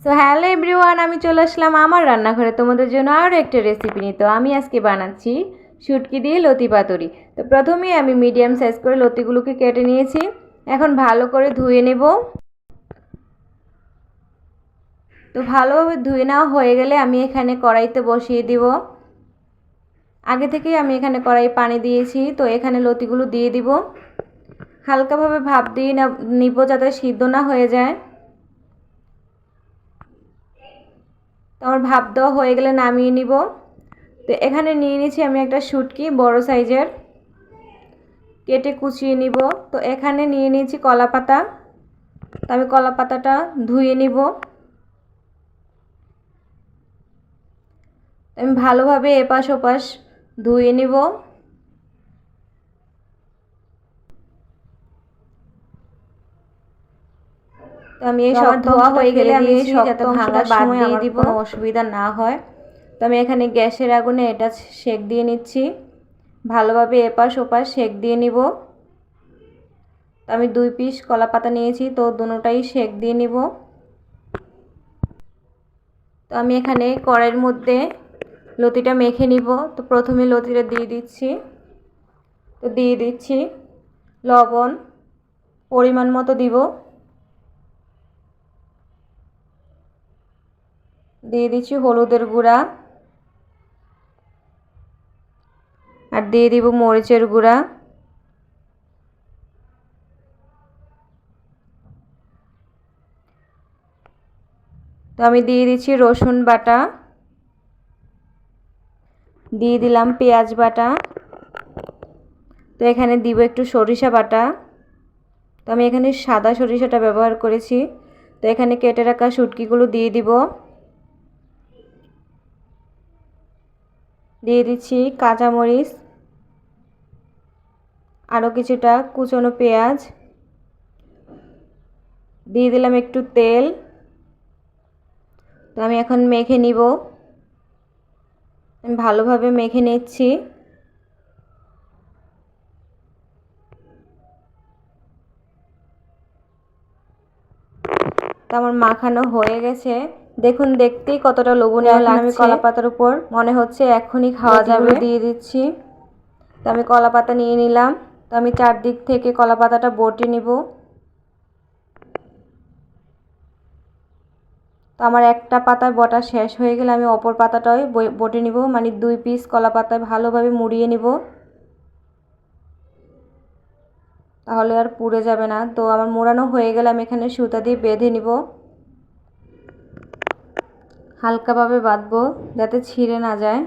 So hello everyone, আমি চলে আসলাম আমার রান্নাঘরে তোমাদের জন্য আরও একটা রেসিপি নিয়ে। তো আমি আজকে বানাচ্ছি শুটকি দিয়ে লতি পাতুরি। তো প্রথমেই আমি মিডিয়াম সাইজ করে লতিগুলোকে কেটে নিয়েছি। এখন ভালো করে ধুয়ে নেব। তো ভালোভাবে ধুয়ে নেওয়া হয়ে গেলে আমি এখানে কড়াইতে বসিয়ে দিব। আগে থেকেই আমি এখানে কড়াই পানি দিয়েছি। তো এখানে লতিগুলো দিয়ে দিব। হালকাভাবে ভাপ দিয়ে নিব যাতে সিদ্ধ না হয়ে যায়। তো আমার ভাপ দেওয়া হয়ে গেলে নামিয়ে নিব। তো এখানে নিয়ে নিয়েছি আমি একটা শুটকি বড় সাইজের, কেটে কুচিয়ে নিব। তো এখানে নিয়ে নিয়েছি কলা পাতা। তো আমি কলা পাতাটা ধুয়ে নিব। আমি ভালোভাবে এপাশ ওপাশ ধুয়ে নিব। তো আমি এই সব ধোয়া হয়ে গেলে আমি যাতে ভাঙার সময় আমার কোনো অসুবিধা না হয়। তো আমি এখানে গ্যাসের আগুনে এটা সেক দিয়ে নিচ্ছি। ভালোভাবে এপাশ ওপাশ সেক দিয়ে নিব। তো আমি 2 পিস কলা পাতা নিয়েছি, তো দুটোটাই সেক দিয়ে নিব। তো আমি এখানে কড়াইয়ের মধ্যে লতিটা মেখে নিব। তো প্রথমে লতিটা দিয়ে দিচ্ছি। তো দিয়ে দিচ্ছি লবণ পরিমাণ মতো দিব। দিয়ে দিচ্ছি হলুদের গুঁড়া, আর দিয়ে দিব মরিচের গুঁড়া। তো আমি দিয়ে দিচ্ছি রসুন বাটা, দিয়ে দিলাম পেঁয়াজ বাটা। তো এখানে দিব একটু সরিষা বাটা। তো আমি এখানে সাদা সরিষাটা ব্যবহার করেছি। তো এখানে কেটে রাখা শুটকিগুলো দিয়ে দিব। দিয়ে দিচ্ছি কাঁচামরিচ, আরও কিছুটা কুচনো পেঁয়াজ, দিয়ে দিলাম একটু তেল। তো আমি এখন মেখে নিব। আমি ভালোভাবে মেখে নিচ্ছি। তো আমার মাখানো হয়ে গেছে। দেখুন দেখতেই কতটা লোভনীয় লাগছে। আমি কলা পাতার উপর মনে হচ্ছে এখনই খাওয়া যাবে দিয়ে দিচ্ছি। তো আমি কলা পাতা নিয়ে নিলাম। তো আমি চারদিক থেকে কলা পাতাটা বটি নিব। তো আমার একটা পাতায় বটা শেষ হয়ে গেলে আমি অপর পাতাটাও বটে নিব, মানে 2 পিস কলা পাতায় ভালোভাবে মুড়িয়ে নিব, তাহলে আর পুড়ে যাবে না। তো আমার মোড়ানো হয়ে গেলে আমি এখানে সুতা দিয়ে বেঁধে নিব। হালকাভাবে বাঁধবো যাতে ছিঁড়ে না যায়।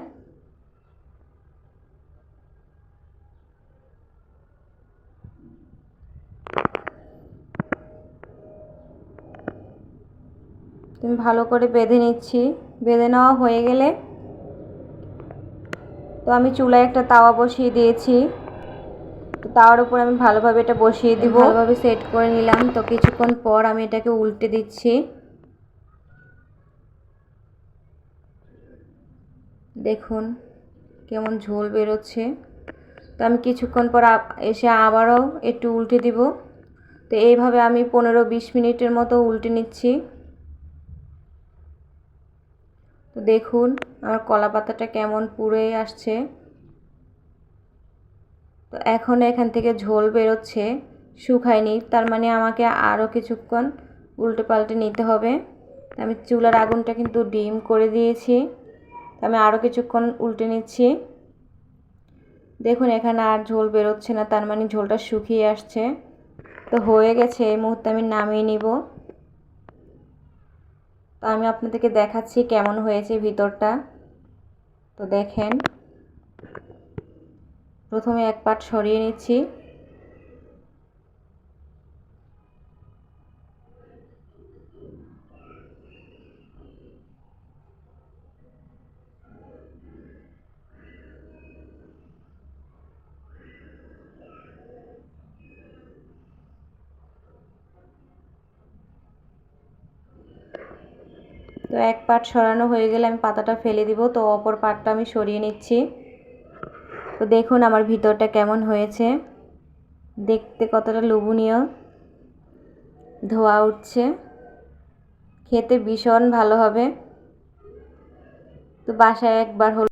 তুমি ভালো করে বেঁধে নিচ্ছি। বেঁধে নেওয়া হয়ে গেলে তো আমি চুলায় একটা তাওয়া বসিয়ে দিয়েছি। তো তাওয়ার উপর আমি ভালোভাবে এটা বসিয়ে দিব, ভালোভাবে সেট করে নিলাম। তো কিছুক্ষণ পর আমি এটাকে উল্টে দিচ্ছি। দেখুন কেমন ঝোল বেরোচ্ছে। তো আমি কিছুক্ষণ পর এসে আবারও একটু উল্টে দিব। তো এইভাবে আমি 15-20 মিনিটের মতো উল্টে নিচ্ছি। তো দেখুন আমার কলা পাতাটা কেমন পুড়ে আসছে। তো এখন এখান থেকে ঝোল বেরোচ্ছে, শুকায়নি, তার মানে আমাকে আরও কিছুক্ষণ উল্টে পাল্টে নিতে হবে। আমি চুলার আগুনটা কিন্তু ডিম করে দিয়েছি। আমি আরও কিছুক্ষণ উল্টে নিচ্ছি। দেখুন এখানে আর ঝোল বেরোচ্ছে না, তার মানে ঝোলটা শুকিয়ে আসছে। তো হয়ে গেছে, এই মুহূর্তে আমি নামিয়ে নিব। তো আমি আপনাদেরকে দেখাচ্ছি কেমন হয়েছে ভিতরটা। তো দেখেন, প্রথমে এক পাট সরিয়ে নিচ্ছি। তো এক পাট সরানো হয়ে গেলে আমি পাতাটা ফেলে দিব। তো অপর পাটটা আমি সরিয়ে নিচ্ছি। তো দেখুন আমার ভিতরটা কেমন হয়েছে, দেখতে কতটা লোভনীয়, ধোয়া উঠছে। খেতে ভীষণ ভালো হবে। তো বাসায় একবার হলো